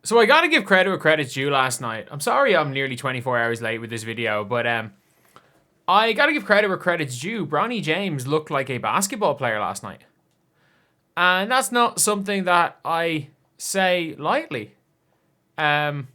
So I gotta give credit where credit's due last night. I'm sorry I'm nearly 24 hours late with this video, but I gotta give credit where credit's due. Bronny James looked like a basketball player last night. And that's not something that I say lightly. Bronny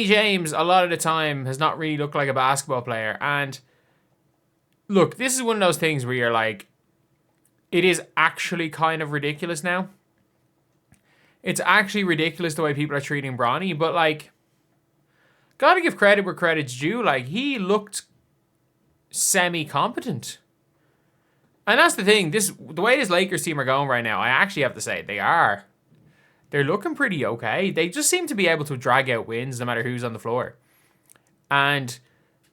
James, a lot of the time, has not really looked like a basketball player. And look, this is one of those things where you're like, it is actually kind of ridiculous now. It's actually ridiculous the way people are treating Bronny, but like, gotta give credit where credit's due. Like, he looked semi-competent. And that's the thing, the way this Lakers team are going right now, I actually have to say, they're looking pretty okay. They just seem to be able to drag out wins no matter who's on the floor. And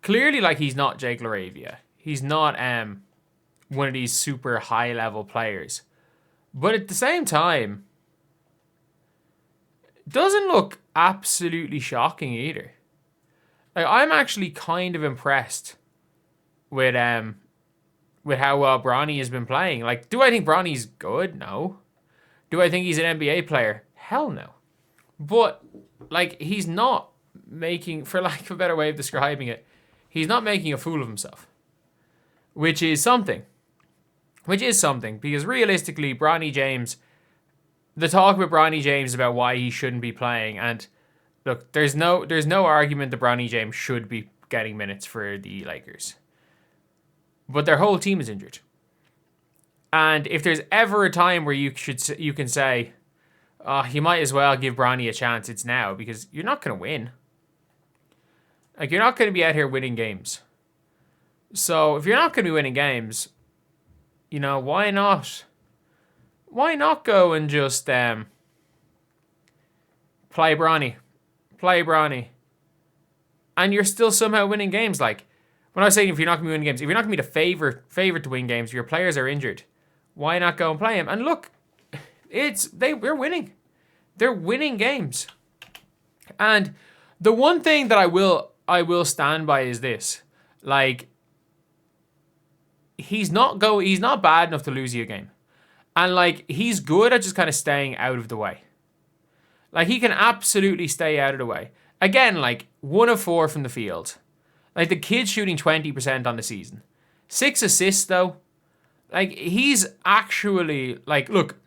clearly, like, he's not Jake LaRavia. He's not one of these super high-level players. But at the same time, doesn't look absolutely shocking either. Like, I'm actually kind of impressed with how well Bronny has been playing. Like, do I think Bronny's good? No. Do I think he's an NBA player? Hell no. But, like, he's not making, for lack of a better way of describing it, he's not making a fool of himself. Which is something. Because realistically, Bronny James, the talk with Bronny James about why he shouldn't be playing, and look, there's no argument that Bronny James should be getting minutes for the Lakers. But their whole team is injured. And if there's ever a time where you can say, oh, you might as well give Bronny a chance, it's now, because you're not going to win. Like, you're not going to be out here winning games. So if you're not going to be winning games, you know, why not? Why not go and just play Bronny? Play Bronny. And you're still somehow winning games. Like, when I was saying if you're not going to be winning games, if you're not going to be the favorite to win games, if your players are injured, why not go and play him? And look, we're winning. They're winning games. And the one thing that I will stand by is this. Like, he's not bad enough to lose you a game. And like, he's good at just kind of staying out of the way. Like, he can absolutely stay out of the way. Again, like, 1 of 4 from the field. Like, the kid's shooting 20% on the season. 6 assists, though. Like, he's actually, like, look,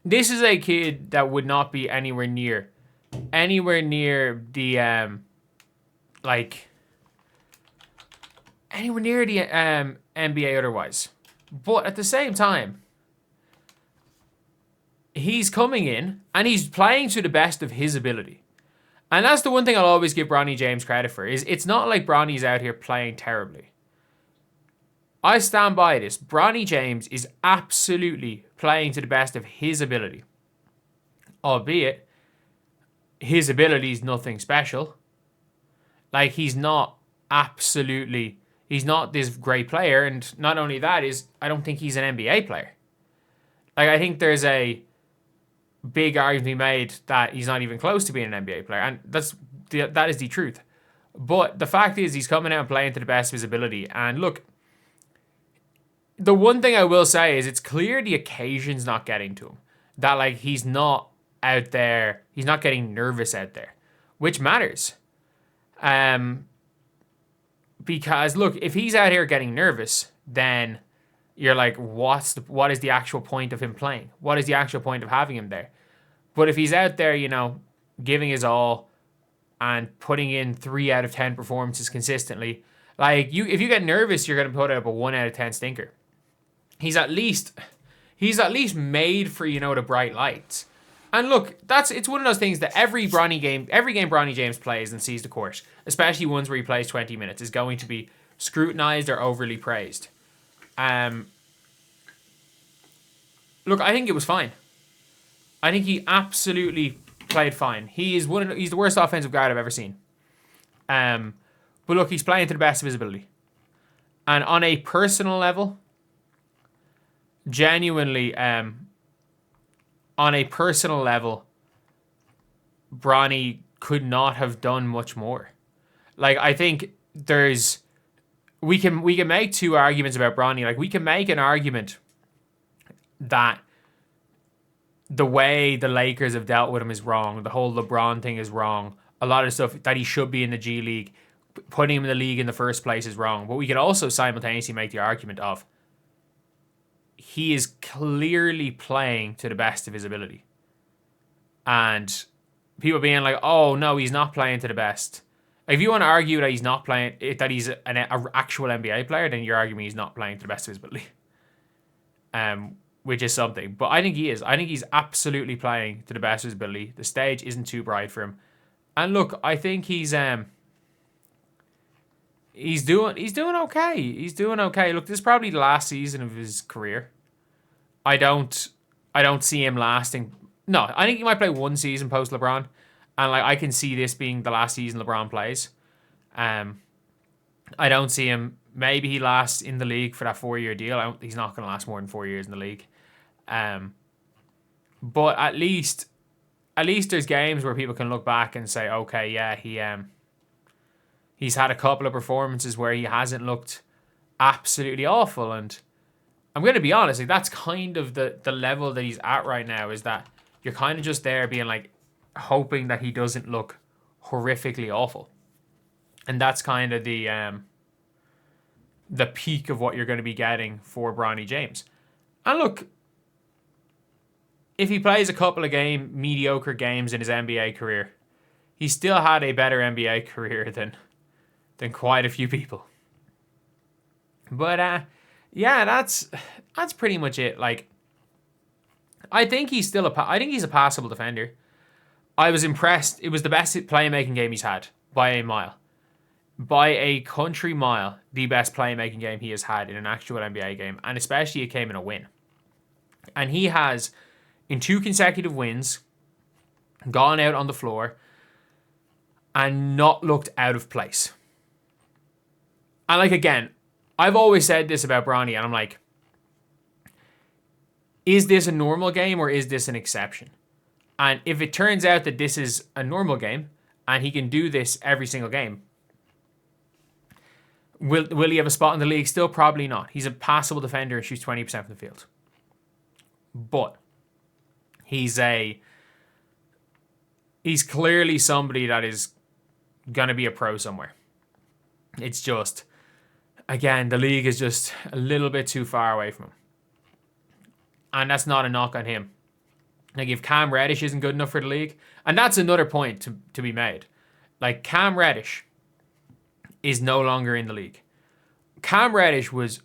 this is a kid that would not be anywhere near the, NBA otherwise. But at the same time, he's coming in and he's playing to the best of his ability. And that's the one thing I'll always give Bronny James credit for, is it's not like Bronny's out here playing terribly. I stand by this. Bronny James is absolutely playing to the best of his ability. Albeit, his ability is nothing special. Like, he's not this great player. And not only that, I don't think he's an NBA player. Like, I think there's a big argument to be made that he's not even close to being an NBA player. And that is the truth. But the fact is, he's coming out and playing to the best of his ability. And look, the one thing I will say is it's clear the occasion's not getting to him. That, like, he's not out there. He's not getting nervous out there. Which matters. Because, look, if he's out here getting nervous, then you're like, what is the actual point of him playing? What is the actual point of having him there? But if he's out there, you know, giving his all and putting in 3 out of 10 performances consistently, like, if you get nervous, you're going to put up a 1 out of 10 stinker. He's at least made for, you know, the bright lights. And look, it's one of those things that every game Bronny James plays and sees the court, especially ones where he plays 20 minutes, is going to be scrutinized or overly praised. Look, I think it was fine. I think he absolutely played fine. He's the worst offensive guard I've ever seen. But look, he's playing to the best of his ability. And on a personal level, genuinely, on a personal level, Bronny could not have done much more. Like, I think we can make 2 arguments about Bronny. Like, we can make an argument that the way the Lakers have dealt with him is wrong. The whole LeBron thing is wrong. A lot of stuff that he should be in the G League, putting him in the league in the first place is wrong. But we could also simultaneously make the argument of he is clearly playing to the best of his ability. And people being like, oh, no, he's not playing to the best. If you want to argue that he's not playing, that he's an actual NBA player, then you're arguing he's not playing to the best of his ability. Which is something. But I think he is. I think he's absolutely playing to the best of his ability. The stage isn't too bright for him. And look, I think he's doing okay. He's doing okay. Look, this is probably the last season of his career. I don't see him lasting. No, I think he might play one season post LeBron, and like I can see this being the last season LeBron plays. I don't see him. Maybe he lasts in the league for that 4-year deal. He's not going to last more than 4 years in the league. But at least there's games where people can look back and say, okay, yeah, he's had a couple of performances where he hasn't looked absolutely awful. And I'm going to be honest, like that's kind of the level that he's at right now, is that you're kind of just there being like hoping that he doesn't look horrifically awful. And that's kind of the peak of what you're going to be getting for Bronny James. And look, if he plays a couple of mediocre games in his NBA career, he still had a better NBA career than quite a few people. But yeah, that's pretty much it. Like, I think he's a passable defender. I was impressed. It was the best playmaking game he's had by a mile. By a country mile, the best playmaking game he has had in an actual NBA game. And especially it came in a win. And he has, in 2 consecutive wins, gone out on the floor and not looked out of place. And like, again, I've always said this about Bronny, and I'm like, is this a normal game or is this an exception? And if it turns out that this is a normal game and he can do this every single game, will he have a spot in the league? Still probably not. He's a passable defender and shoots 20% from the field. But he's clearly somebody that is going to be a pro somewhere. It's just, again, the league is just a little bit too far away from him. And that's not a knock on him. Like, if Cam Reddish isn't good enough for the league, and that's another point to be made. Like, Cam Reddish is no longer in the league. Cam Reddish was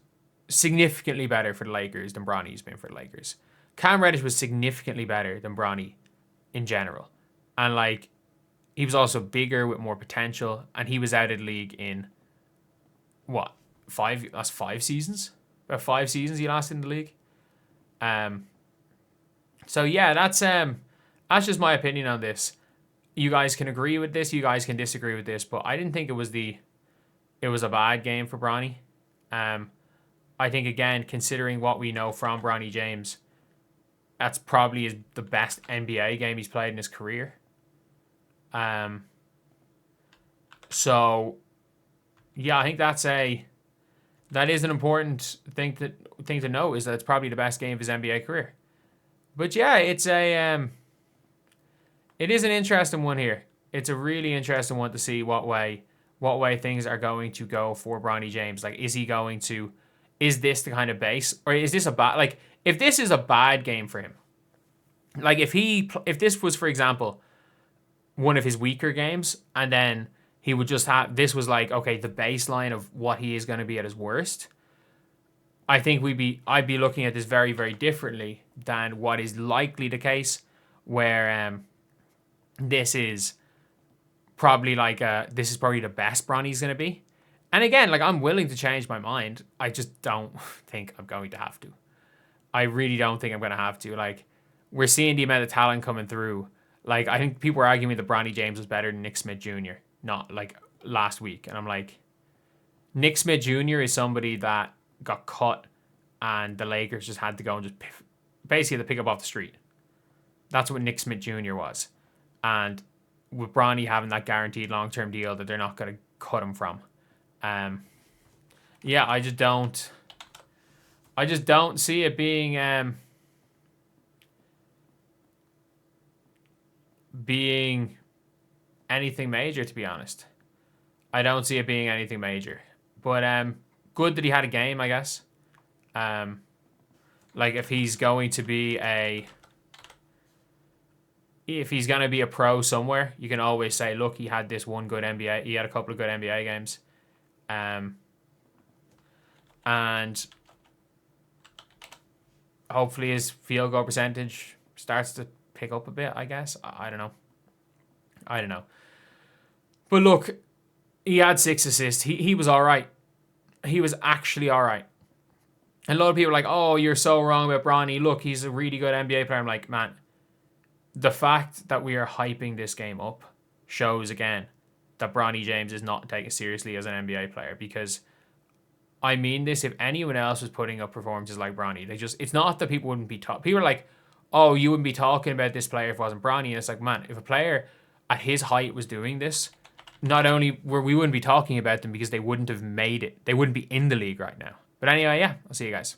significantly better for the Lakers than Bronny's been for the Lakers. Cam Reddish was significantly better than Bronny in general. And, like, he was also bigger with more potential, and he was out of the league in, what, 5? That's 5 seasons? About 5 seasons he lasted in the league. So yeah, that's just my opinion on this. You guys can agree with this, you guys can disagree with this, but I didn't think it was a bad game for Bronny. I think, again, considering what we know from Bronny James, that's probably the best NBA game he's played in his career. So yeah, I think that is an important thing to know, is that it's probably the best game of his NBA career. But yeah, it is an interesting one here. It's a really interesting one to see what way things are going to go for Bronny James. Like, is this the kind of base, or is this if this is a bad game for him, like if this was, for example, one of his weaker games, and then he would just have, this was like, okay, the baseline of what he is going to be at his worst, I think I'd be looking at this very, very differently than what is likely the case, where this is probably this is probably the best Bronny's going to be. And again, like, I'm willing to change my mind. I just don't think I'm going to have to. I really don't think I'm going to have to. Like, we're seeing the amount of talent coming through. Like, I think people were arguing that Bronny James was better than Nick Smith Jr. not like last week. And I'm like, Nick Smith Jr. is somebody that got cut and the Lakers just had to go and just basically pick up off the street. That's what Nick Smith Jr. was. And with Bronny having that guaranteed long-term deal that they're not going to cut him from. Yeah, I just don't see it being being anything major, to be honest. I don't see it being anything major. But good that he had a game, I guess. Like if he's going to be a pro somewhere, you can always say, look, he had this one good NBA. He had a couple of good NBA games. And hopefully his field goal percentage starts to pick up a bit, I guess. I don't know. But look, he had 6 assists. He was all right. He was actually all right. And a lot of people are like, oh, you're so wrong about Bronny. Look, he's a really good NBA player. I'm like, man, the fact that we are hyping this game up shows again that Bronny James is not taken seriously as an NBA player. Because I mean this, if anyone else was putting up performances like Bronny, it's not that people wouldn't be talking. People are like, oh, you wouldn't be talking about this player if it wasn't Bronny. And it's like, man, if a player at his height was doing this, not only we wouldn't be talking about them because they wouldn't have made it. They wouldn't be in the league right now. But anyway, yeah, I'll see you guys.